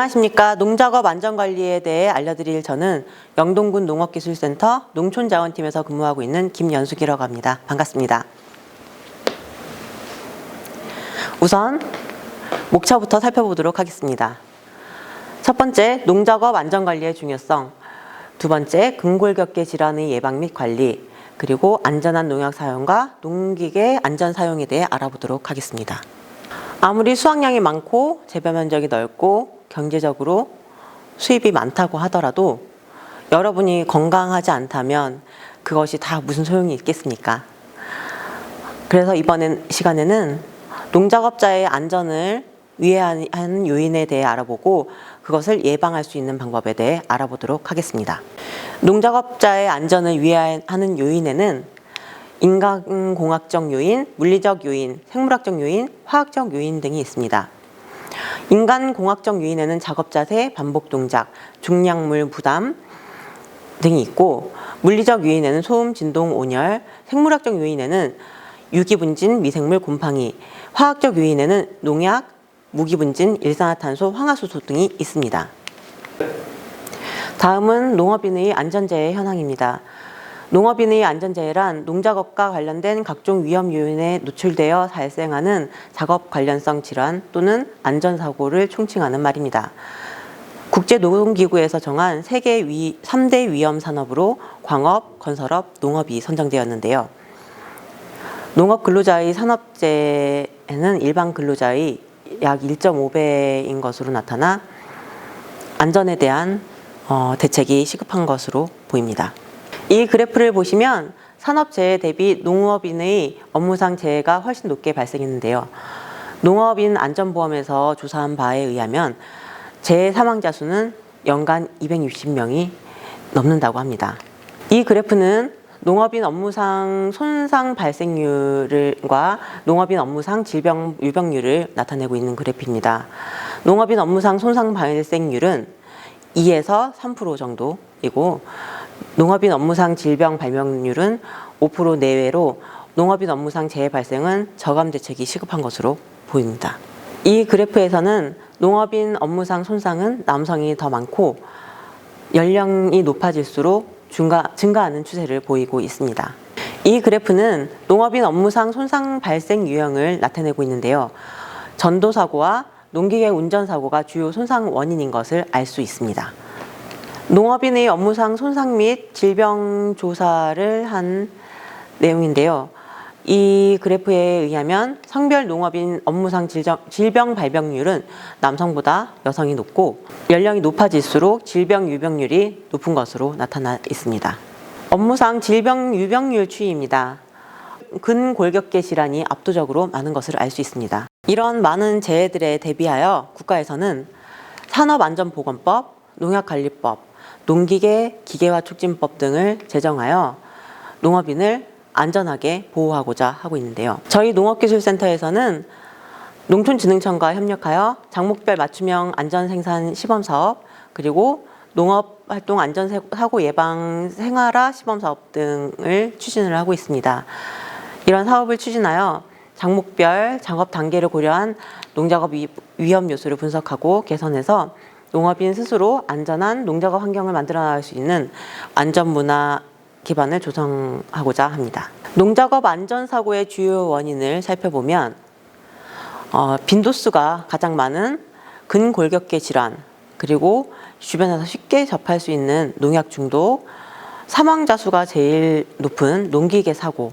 안녕하십니까. 농작업 안전관리에 대해 알려드릴 저는 영동군 농업기술센터 농촌자원팀에서 근무하고 있는 김연숙이라고 합니다. 반갑습니다. 우선 목차부터 살펴보도록 하겠습니다. 첫 번째, 농작업 안전관리의 중요성. 두 번째, 근골격계 질환의 예방 및 관리. 그리고 안전한 농약 사용과 농기계 안전 사용에 대해 알아보도록 하겠습니다. 아무리 수확량이 많고 재배 면적이 넓고 경제적으로 수입이 많다고 하더라도 여러분이 건강하지 않다면 그것이 다 무슨 소용이 있겠습니까? 그래서 이번 시간에는 농작업자의 안전을 위해하는 요인에 대해 알아보고 그것을 예방할 수 있는 방법에 대해 알아보도록 하겠습니다. 농작업자의 안전을 위해하는 요인에는 인간공학적 요인, 물리적 요인, 생물학적 요인, 화학적 요인 등이 있습니다. 인간공학적 요인에는 작업 자세, 반복 동작, 중량물 부담 등이 있고, 물리적 요인에는 소음, 진동, 온열, 생물학적 요인에는 유기분진, 미생물, 곰팡이, 화학적 요인에는 농약, 무기분진, 일산화탄소, 황화수소 등이 있습니다. 다음은 농업인의 안전재해 현황입니다. 농업인의 안전재해란 농작업과 관련된 각종 위험 요인에 노출되어 발생하는 작업 관련성 질환 또는 안전사고를 총칭하는 말입니다. 국제노동기구에서 정한 세계 3대 위험 산업으로 광업, 건설업, 농업이 선정되었는데요. 농업 근로자의 산업재해는 일반 근로자의 약 1.5배인 것으로 나타나 안전에 대한 대책이 시급한 것으로 보입니다. 이 그래프를 보시면 산업재해 대비 농업인의 업무상 재해가 훨씬 높게 발생했는데요. 농업인 안전보험에서 조사한 바에 의하면 재해 사망자 수는 연간 260명이 넘는다고 합니다. 이 그래프는 농업인 업무상 손상 발생률과 농업인 업무상 질병 유병률을 나타내고 있는 그래프입니다. 농업인 업무상 손상 발생률은 2에서 3% 정도이고 농업인 업무상 질병 발병률은 5% 내외로 농업인 업무상 재해 발생은 저감 대책이 시급한 것으로 보입니다. 이 그래프에서는 농업인 업무상 손상은 남성이 더 많고 연령이 높아질수록 증가하는 추세를 보이고 있습니다. 이 그래프는 농업인 업무상 손상 발생 유형을 나타내고 있는데요. 전도사고와 농기계 운전사고가 주요 손상 원인인 것을 알 수 있습니다. 농업인의 업무상 손상 및 질병 조사를 한 내용인데요. 이 그래프에 의하면 성별 농업인 업무상 질병 발병률은 남성보다 여성이 높고 연령이 높아질수록 질병 유병률이 높은 것으로 나타나 있습니다. 업무상 질병 유병률 추이입니다. 근골격계 질환이 압도적으로 많은 것을 알 수 있습니다. 이런 많은 재해들에 대비하여 국가에서는 산업안전보건법, 농약관리법, 농기계 기계화 촉진법 등을 제정하여 농업인을 안전하게 보호하고자 하고 있는데요. 저희 농업기술센터에서는 농촌진흥청과 협력하여 작목별 맞춤형 안전생산 시범사업, 그리고 농업활동 안전사고 예방 생활화 시범사업 등을 추진을 하고 있습니다. 이런 사업을 추진하여 작목별 작업 단계를 고려한 농작업 위험 요소를 분석하고 개선해서 농업인 스스로 안전한 농작업 환경을 만들어 나갈 수 있는 안전문화 기반을 조성하고자 합니다. 농작업 안전사고의 주요 원인을 살펴보면 빈도수가 가장 많은 근골격계 질환, 그리고 주변에서 쉽게 접할 수 있는 농약 중독, 사망자 수가 제일 높은 농기계 사고,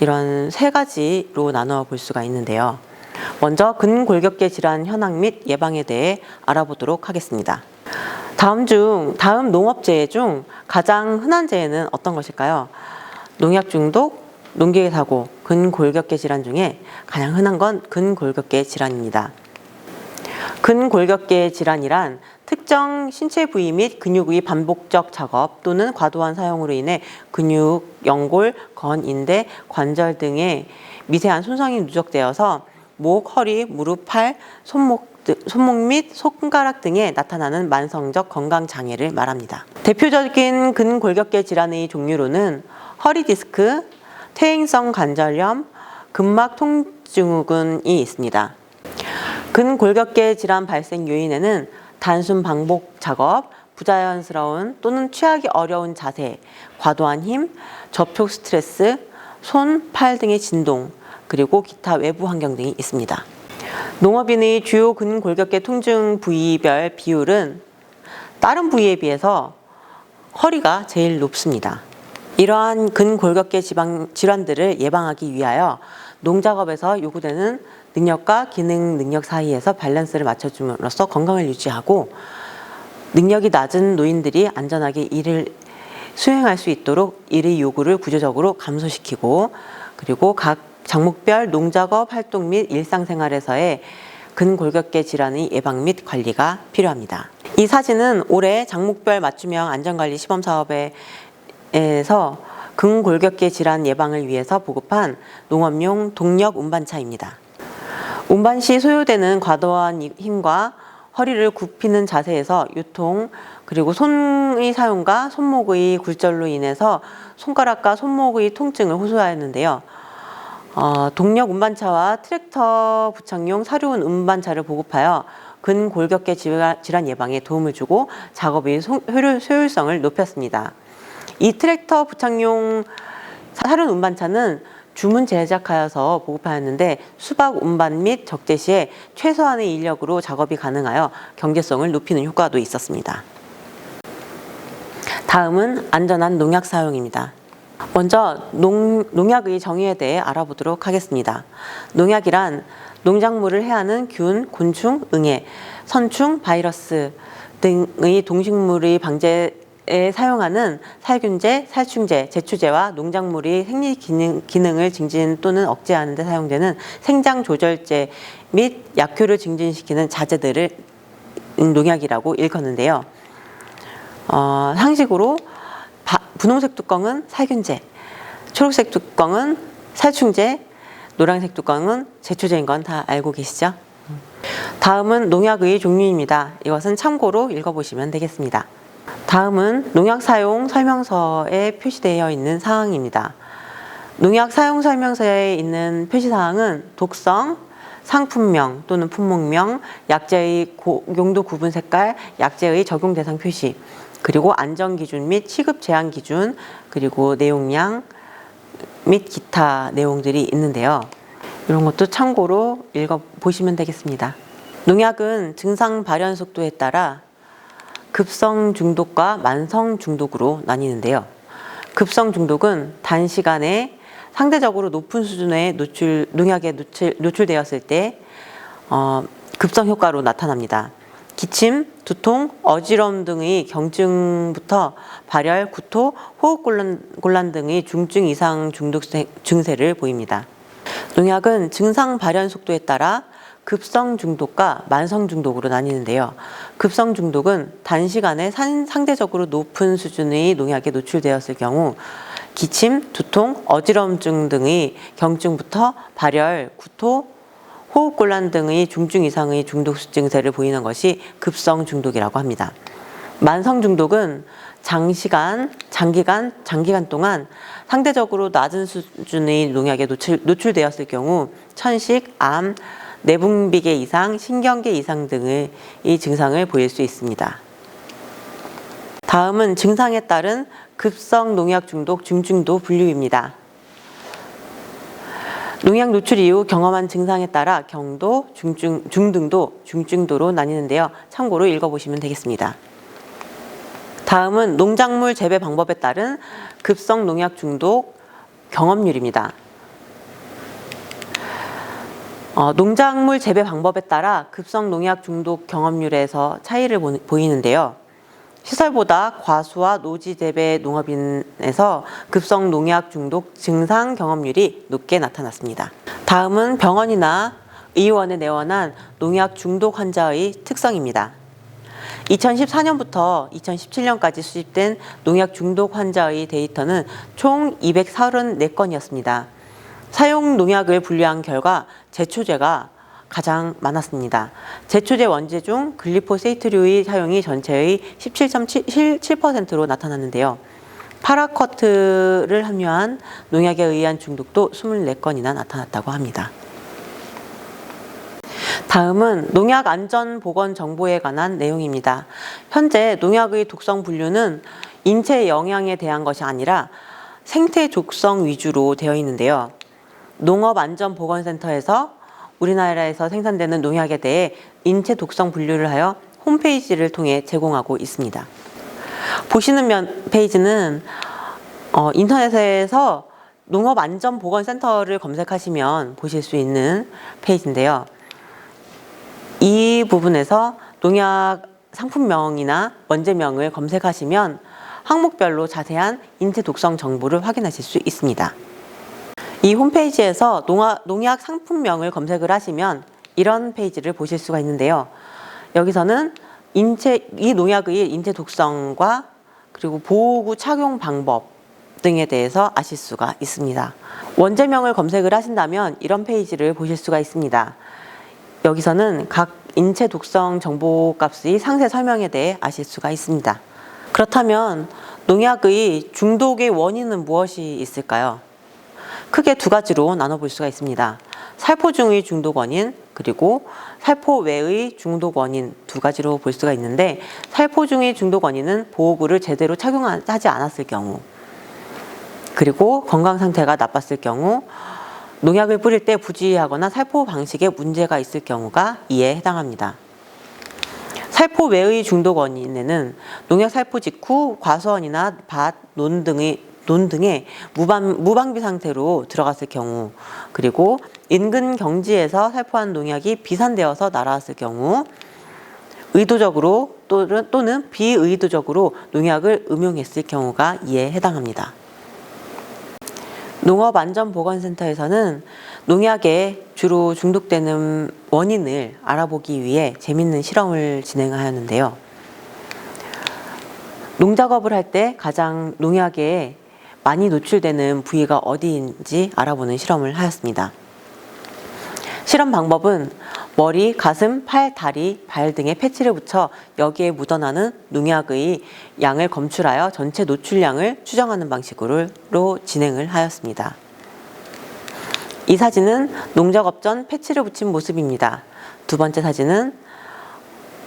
이런 세 가지로 나누어 볼 수가 있는데요. 먼저 근골격계 질환 현황 및 예방에 대해 알아보도록 하겠습니다. 다음 농업재해 중 가장 흔한 재해는 어떤 것일까요? 농약 중독, 농기계 사고, 근골격계 질환 중에 가장 흔한 건 근골격계 질환입니다. 근골격계 질환이란 특정 신체 부위 및 근육의 반복적 작업 또는 과도한 사용으로 인해 근육, 연골, 건, 인대, 관절 등의 미세한 손상이 누적되어서 목, 허리, 무릎, 팔, 손목 및 손가락 등에 나타나는 만성적 건강장애를 말합니다. 대표적인 근골격계 질환의 종류로는 허리 디스크, 퇴행성 관절염, 근막 통증후군이 있습니다. 근골격계 질환 발생 요인에는 단순 반복 작업, 부자연스러운 또는 취하기 어려운 자세, 과도한 힘, 접촉 스트레스, 손, 팔 등의 진동, 그리고 기타 외부 환경 등이 있습니다. 농업인의 주요 근골격계 통증 부위별 비율은 다른 부위에 비해서 허리가 제일 높습니다. 이러한 근골격계 질환들을 예방하기 위하여 농작업에서 요구되는 능력과 기능 능력 사이에서 밸런스를 맞춰줌으로써 건강을 유지하고 능력이 낮은 노인들이 안전하게 일을 수행할 수 있도록 일의 요구를 구조적으로 감소시키고 그리고 각 작목별 농작업 활동 및 일상생활에서의 근골격계 질환의 예방 및 관리가 필요합니다. 이 사진은 올해 작목별 맞춤형 안전관리 시범사업에서 근골격계 질환 예방을 위해서 보급한 농업용 동력 운반차입니다. 운반 시 소요되는 과도한 힘과 허리를 굽히는 자세에서 유통, 그리고 손의 사용과 손목의 굴절로 인해서 손가락과 손목의 통증을 호소하였는데요. 동력 운반차와 트랙터 부착용 사륜 운반차를 보급하여 근골격계 질환 예방에 도움을 주고 작업의 효율성을 높였습니다. 이 트랙터 부착용 사륜 운반차는 주문 제작하여서 보급하였는데 수박 운반 및 적재 시에 최소한의 인력으로 작업이 가능하여 경제성을 높이는 효과도 있었습니다. 다음은 안전한 농약 사용입니다. 먼저 농약의 정의에 대해 알아보도록 하겠습니다. 농약이란 농작물을 해하는 균, 곤충, 응애, 선충, 바이러스 등의 동식물의 방제에 사용하는 살균제, 살충제, 제초제와 농작물의 생리 기능을 증진 또는 억제하는 데 사용되는 생장 조절제 및 약효를 증진시키는 자재들을 농약이라고 일컫는데요. 상식으로 분홍색 뚜껑은 살균제, 초록색 뚜껑은 살충제, 노란색 뚜껑은 제초제인 건 다 알고 계시죠? 다음은 농약의 종류입니다. 이것은 참고로 읽어보시면 되겠습니다. 다음은 농약 사용 설명서에 표시되어 있는 사항입니다. 농약 사용 설명서에 있는 표시사항은 독성, 상품명 또는 품목명, 약재의 용도 구분 색깔, 약재의 적용 대상 표시, 그리고 안전기준 및 취급 제한 기준, 그리고 내용량 및 기타 내용들이 있는데요. 이런 것도 참고로 읽어보시면 되겠습니다. 농약은 증상 발현 속도에 따라 급성 중독과 만성 중독으로 나뉘는데요. 급성 중독은 단시간에 상대적으로 높은 수준의 농약에 노출되었을 때 급성 효과로 나타납니다. 기침, 두통, 어지러움 등의 경증부터 발열, 구토, 호흡곤란 등의 중증 이상 중독 증세를 보입니다. 농약은 증상 발현 속도에 따라 급성 중독과 만성 중독으로 나뉘는데요. 급성 중독은 단시간에 상대적으로 높은 수준의 농약에 노출되었을 경우 기침, 두통, 어지러움증 등의 경증부터 발열, 구토, 호흡곤란 등의 중증 이상의 중독 증세를 보이는 것이 급성 중독이라고 합니다. 만성 중독은 장기간 동안 상대적으로 낮은 수준의 농약에 노출되었을 경우 천식, 암, 내분비계 이상, 신경계 이상 등의 증상을 보일 수 있습니다. 다음은 증상에 따른 급성 농약 중독 중증도 분류입니다. 농약 노출 이후 경험한 증상에 따라 경도, 중등도, 중증도로 나뉘는데요. 참고로 읽어보시면 되겠습니다. 다음은 농작물 재배 방법에 따른 급성 농약 중독 경험률입니다. 농작물 재배 방법에 따라 급성 농약 중독 경험률에서 차이를 보이는데요. 시설보다 과수와 노지 재배 농업인에서 급성 농약 중독 증상 경험률이 높게 나타났습니다. 다음은 병원이나 의원에 내원한 농약 중독 환자의 특성입니다. 2014년부터 2017년까지 수집된 농약 중독 환자의 데이터는 총 234건이었습니다. 사용 농약을 분류한 결과 제초제가 가장 많았습니다. 제초제 원재 중 글리포세이트류의 사용이 전체의 17.7%로 나타났는데요. 파라쿼트를 함유한 농약에 의한 중독도 24건이나 나타났다고 합니다. 다음은 농약 안전 보건 정보에 관한 내용입니다. 현재 농약의 독성 분류는 인체 영향에 대한 것이 아니라 생태 족성 위주로 되어 있는데요. 농업안전보건센터에서 우리나라에서 생산되는 농약에 대해 인체 독성 분류를 하여 홈페이지를 통해 제공하고 있습니다. 보시는 페이지는 인터넷에서 농업안전보건센터를 검색하시면 보실 수 있는 페이지인데요. 이 부분에서 농약 상품명이나 원재명을 검색하시면 항목별로 자세한 인체 독성 정보를 확인하실 수 있습니다. 이 홈페이지에서 농약 상품명을 검색을 하시면 이런 페이지를 보실 수가 있는데요. 여기서는 이 농약의 인체 독성과 그리고 보호구 착용 방법 등에 대해서 아실 수가 있습니다. 원재명을 검색을 하신다면 이런 페이지를 보실 수가 있습니다. 여기서는 각 인체 독성 정보값의 상세 설명에 대해 아실 수가 있습니다. 그렇다면 농약의 중독의 원인은 무엇이 있을까요? 크게 두 가지로 나눠볼 수가 있습니다. 살포 중의 중독 원인, 그리고 살포 외의 중독 원인 두 가지로 볼 수가 있는데, 살포 중의 중독 원인은 보호구를 제대로 착용하지 않았을 경우, 그리고 건강 상태가 나빴을 경우, 농약을 뿌릴 때 부주의하거나 살포 방식에 문제가 있을 경우가 이에 해당합니다. 살포 외의 중독 원인에는 농약 살포 직후 과수원이나 밭, 논 등에 무방비 상태로 들어갔을 경우, 그리고 인근 경지에서 살포한 농약이 비산되어서 날아왔을 경우, 의도적으로 또는 비의도적으로 농약을 음용했을 경우가 이에 해당합니다. 농업안전보건센터에서는 농약에 주로 중독되는 원인을 알아보기 위해 재미있는 실험을 진행하였는데요. 농작업을 할 때 가장 농약에 많이 노출되는 부위가 어디인지 알아보는 실험을 하였습니다. 실험 방법은 머리, 가슴, 팔, 다리, 발 등에 패치를 붙여 여기에 묻어나는 농약의 양을 검출하여 전체 노출량을 추정하는 방식으로 진행을 하였습니다. 이 사진은 농작업 전 패치를 붙인 모습입니다. 두 번째 사진은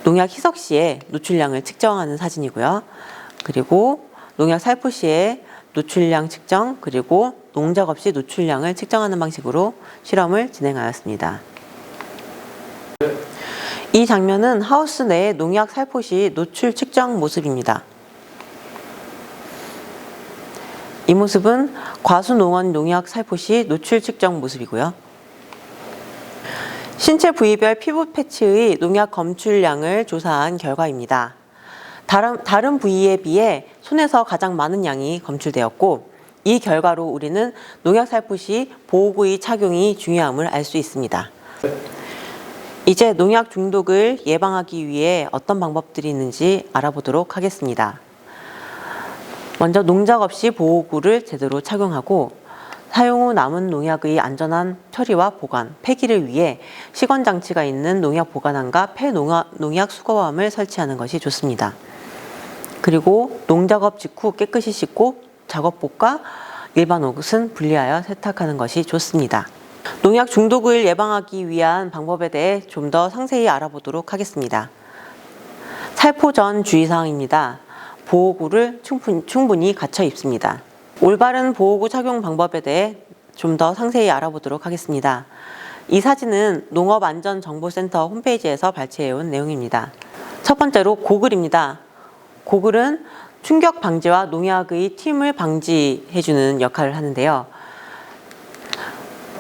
농약 희석 시에 노출량을 측정하는 사진이고요. 그리고 농약 살포 시에 노출량 측정, 그리고 농작업 시 노출량을 측정하는 방식으로 실험을 진행하였습니다. 이 장면은 하우스 내 농약 살포 시 노출 측정 모습입니다. 이 모습은 과수농원 농약 살포 시 노출 측정 모습이고요. 신체 부위별 피부 패치의 농약 검출량을 조사한 결과입니다. 다른 부위에 비해 손에서 가장 많은 양이 검출되었고, 이 결과로 우리는 농약 살포 시 보호구의 착용이 중요함을 알 수 있습니다. 이제 농약 중독을 예방하기 위해 어떤 방법들이 있는지 알아보도록 하겠습니다. 먼저 농작업 시 보호구를 제대로 착용하고, 사용 후 남은 농약의 안전한 처리와 보관, 폐기를 위해 식원장치가 있는 농약 보관함과 폐농약 수거함을 설치하는 것이 좋습니다. 그리고 농작업 직후 깨끗이 씻고 작업복과 일반 옷은 분리하여 세탁하는 것이 좋습니다. 농약 중독을 예방하기 위한 방법에 대해 좀 더 상세히 알아보도록 하겠습니다. 살포 전 주의사항입니다. 보호구를 충분히 갖춰 입습니다. 올바른 보호구 착용 방법에 대해 좀 더 상세히 알아보도록 하겠습니다. 이 사진은 농업안전정보센터 홈페이지에서 발췌해온 내용입니다. 첫 번째로 고글입니다. 고글은 충격 방지와 농약의 튀임을 방지해주는 역할을 하는데요.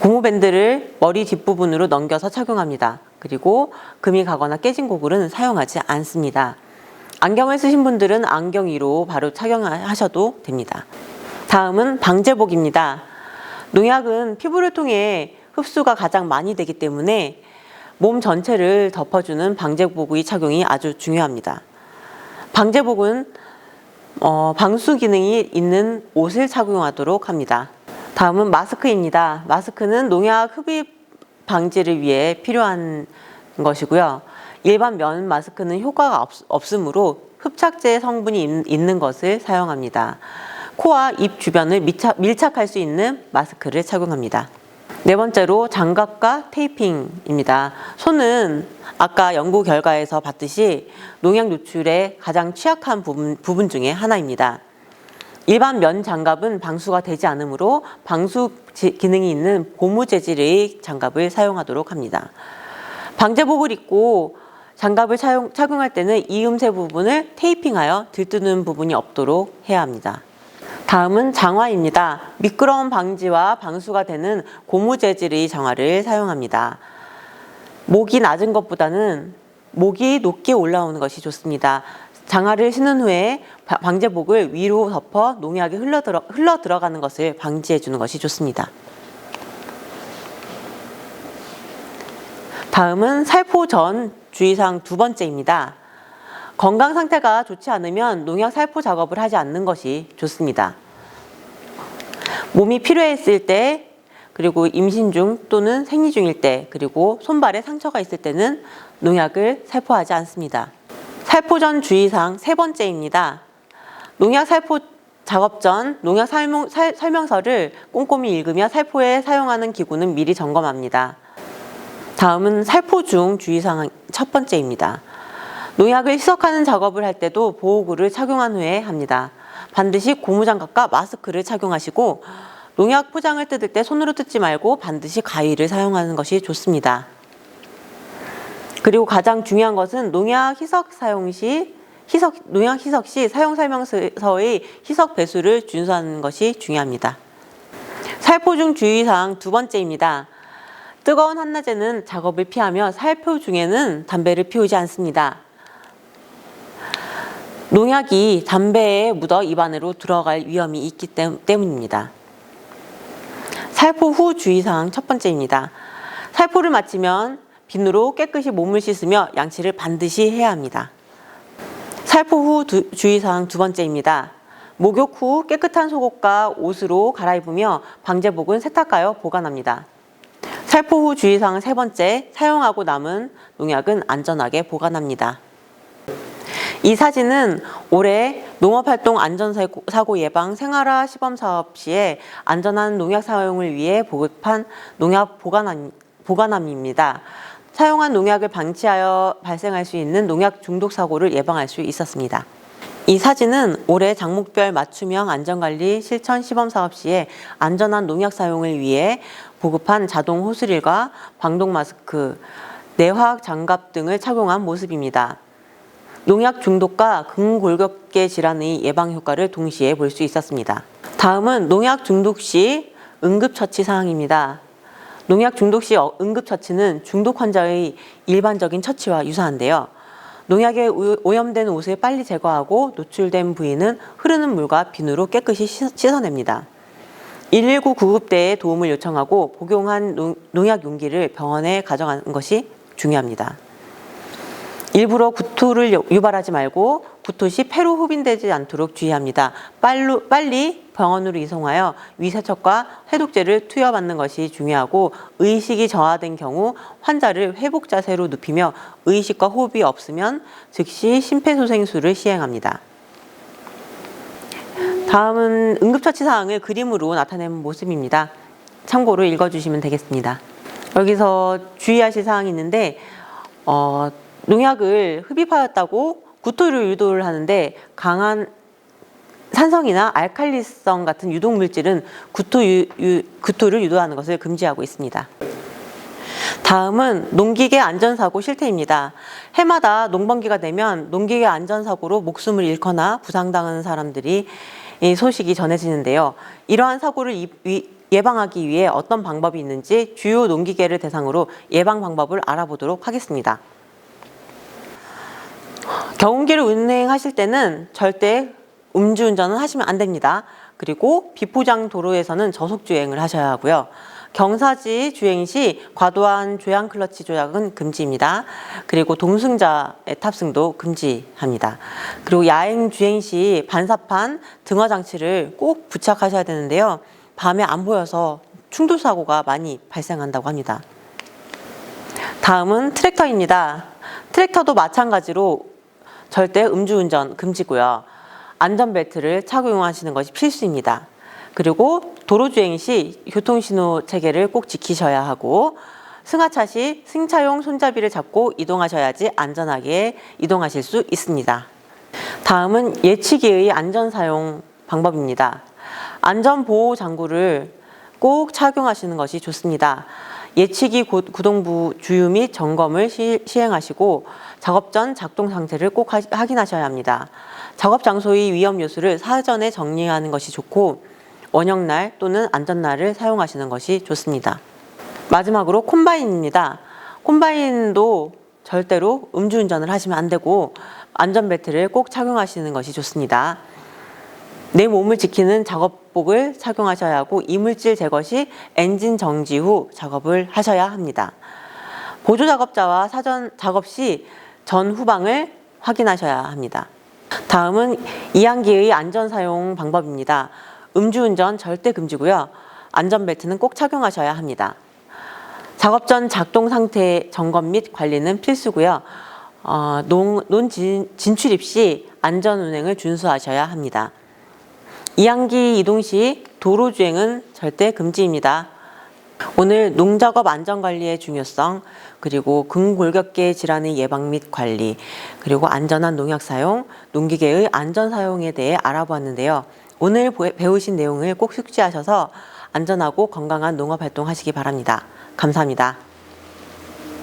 고무밴드를 머리 뒷부분으로 넘겨서 착용합니다. 그리고 금이 가거나 깨진 고글은 사용하지 않습니다. 안경을 쓰신 분들은 안경 위로 바로 착용하셔도 됩니다. 다음은 방제복입니다. 농약은 피부를 통해 흡수가 가장 많이 되기 때문에 몸 전체를 덮어주는 방제복의 착용이 아주 중요합니다. 방제복은 방수 기능이 있는 옷을 착용하도록 합니다. 다음은 마스크입니다. 마스크는 농약 흡입 방지를 위해 필요한 것이고요. 일반 면 마스크는 효과가 없으므로 흡착제 성분이 있는 것을 사용합니다. 코와 입 주변을 밀착할 수 있는 마스크를 착용합니다. 네 번째로 장갑과 테이핑입니다. 손은 아까 연구 결과에서 봤듯이 농약 노출에 가장 취약한 부분 중에 하나입니다. 일반 면 장갑은 방수가 되지 않으므로 방수 기능이 있는 고무 재질의 장갑을 사용하도록 합니다. 방제복을 입고 장갑을 착용할 때는 이음새 부분을 테이핑하여 들뜨는 부분이 없도록 해야 합니다. 다음은 장화입니다. 미끄러움 방지와 방수가 되는 고무 재질의 장화를 사용합니다. 목이 낮은 것보다는 목이 높게 올라오는 것이 좋습니다. 장화를 신은 후에 방제복을 위로 덮어 농약이 흘러 들어가는 것을 방지해 주는 것이 좋습니다. 다음은 살포 전 주의사항 두 번째입니다. 건강 상태가 좋지 않으면 농약 살포 작업을 하지 않는 것이 좋습니다. 몸이 필요했을 때, 그리고 임신 중 또는 생리 중일 때, 그리고 손발에 상처가 있을 때는 농약을 살포하지 않습니다. 살포 전 주의사항 세 번째입니다. 농약 살포 작업 전 농약 설명서를 꼼꼼히 읽으며 살포에 사용하는 기구는 미리 점검합니다. 다음은 살포 중 주의사항 첫 번째입니다. 농약을 희석하는 작업을 할 때도 보호구를 착용한 후에 합니다. 반드시 고무장갑과 마스크를 착용하시고 농약 포장을 뜯을 때 손으로 뜯지 말고 반드시 가위를 사용하는 것이 좋습니다. 그리고 가장 중요한 것은 농약 희석 시 사용 설명서의 희석 배수를 준수하는 것이 중요합니다. 살포 중 주의사항 두 번째입니다. 뜨거운 한낮에는 작업을 피하며 살포 중에는 담배를 피우지 않습니다. 농약이 담배에 묻어 입안으로 들어갈 위험이 있기 때문입니다. 살포 후 주의사항 첫 번째입니다. 살포를 마치면 비누로 깨끗이 몸을 씻으며 양치를 반드시 해야 합니다. 살포 후 주의사항 두 번째입니다. 목욕 후 깨끗한 속옷과 옷으로 갈아입으며 방제복은 세탁하여 보관합니다. 살포 후 주의사항 세 번째, 사용하고 남은 농약은 안전하게 보관합니다. 이 사진은 올해 농업활동 안전사고 예방 생활화 시범사업 시에 안전한 농약 사용을 위해 보급한 농약 보관함입니다. 사용한 농약을 방치하여 발생할 수 있는 농약 중독 사고를 예방할 수 있었습니다. 이 사진은 올해 작목별 맞춤형 안전관리 실천 시범사업 시에 안전한 농약 사용을 위해 보급한 자동 호스릴과 방독 마스크, 내화학 장갑 등을 착용한 모습입니다. 농약 중독과 근골격계 질환의 예방 효과를 동시에 볼 수 있었습니다. 다음은 농약 중독 시 응급처치 사항입니다. 농약 중독 시 응급처치는 중독 환자의 일반적인 처치와 유사한데요. 농약에 오염된 옷을 빨리 제거하고 노출된 부위는 흐르는 물과 비누로 깨끗이 씻어냅니다. 119 구급대에 도움을 요청하고 복용한 농약 용기를 병원에 가져가는 것이 중요합니다. 일부러 구토를 유발하지 말고 구토 시 폐로 흡인되지 않도록 주의합니다. 빨리 병원으로 이송하여 위세척과 해독제를 투여받는 것이 중요하고 의식이 저하된 경우 환자를 회복 자세로 눕히며 의식과 호흡이 없으면 즉시 심폐소생술을 시행합니다. 다음은 응급처치 사항을 그림으로 나타낸 모습입니다. 참고로 읽어주시면 되겠습니다. 여기서 주의하실 사항이 있는데 농약을 흡입하였다고 구토를 유도를 하는데 강한 산성이나 알칼리성 같은 유독물질은 구토를 유도하는 것을 금지하고 있습니다. 다음은 농기계 안전사고 실태입니다. 해마다 농번기가 되면 농기계 안전사고로 목숨을 잃거나 부상당하는 사람들이 소식이 전해지는데요. 이러한 사고를 예방하기 위해 어떤 방법이 있는지 주요 농기계를 대상으로 예방 방법을 알아보도록 하겠습니다. 경운기를 운행하실 때는 절대 음주운전은 하시면 안 됩니다. 그리고 비포장 도로에서는 저속주행을 하셔야 하고요. 경사지 주행 시 과도한 조향 클러치 조작은 금지입니다. 그리고 동승자의 탑승도 금지합니다. 그리고 야행 주행 시 반사판 등화 장치를 꼭 부착하셔야 되는데요. 밤에 안 보여서 충돌 사고가 많이 발생한다고 합니다. 다음은 트랙터입니다. 트랙터도 마찬가지로 절대 음주운전 금지고요. 안전벨트를 착용하시는 것이 필수입니다. 그리고 도로주행 시 교통신호 체계를 꼭 지키셔야 하고 승하차 시 승차용 손잡이를 잡고 이동하셔야지 안전하게 이동하실 수 있습니다. 다음은 예치기의 안전사용 방법입니다. 안전보호 장구를 꼭 착용하시는 것이 좋습니다. 예치기 구동부 주유 및 점검을 시행하시고 작업 전 작동 상태를 꼭 확인하셔야 합니다. 작업 장소의 위험 요소를 사전에 정리하는 것이 좋고 원형날 또는 안전날을 사용하시는 것이 좋습니다. 마지막으로 콤바인입니다. 콤바인도 절대로 음주운전을 하시면 안 되고 안전벨트를 꼭 착용하시는 것이 좋습니다. 내 몸을 지키는 작업복을 착용하셔야 하고 이물질 제거 시 엔진 정지 후 작업을 하셔야 합니다. 보조작업자와 사전 작업 시 전 후방을 확인하셔야 합니다. 다음은 이항기의 안전사용 방법입니다. 음주운전 절대 금지고요. 안전벨트는 꼭 착용하셔야 합니다. 작업 전 작동 상태 점검 및 관리는 필수고요. 논 진출입 시 안전운행을 준수하셔야 합니다. 이항기 이동 시 도로주행은 절대 금지입니다. 오늘 농작업 안전관리의 중요성, 그리고 근골격계 질환의 예방 및 관리, 그리고 안전한 농약 사용, 농기계의 안전 사용에 대해 알아보았는데요. 오늘 배우신 내용을 꼭 숙지하셔서 안전하고 건강한 농업 활동 하시기 바랍니다. 감사합니다.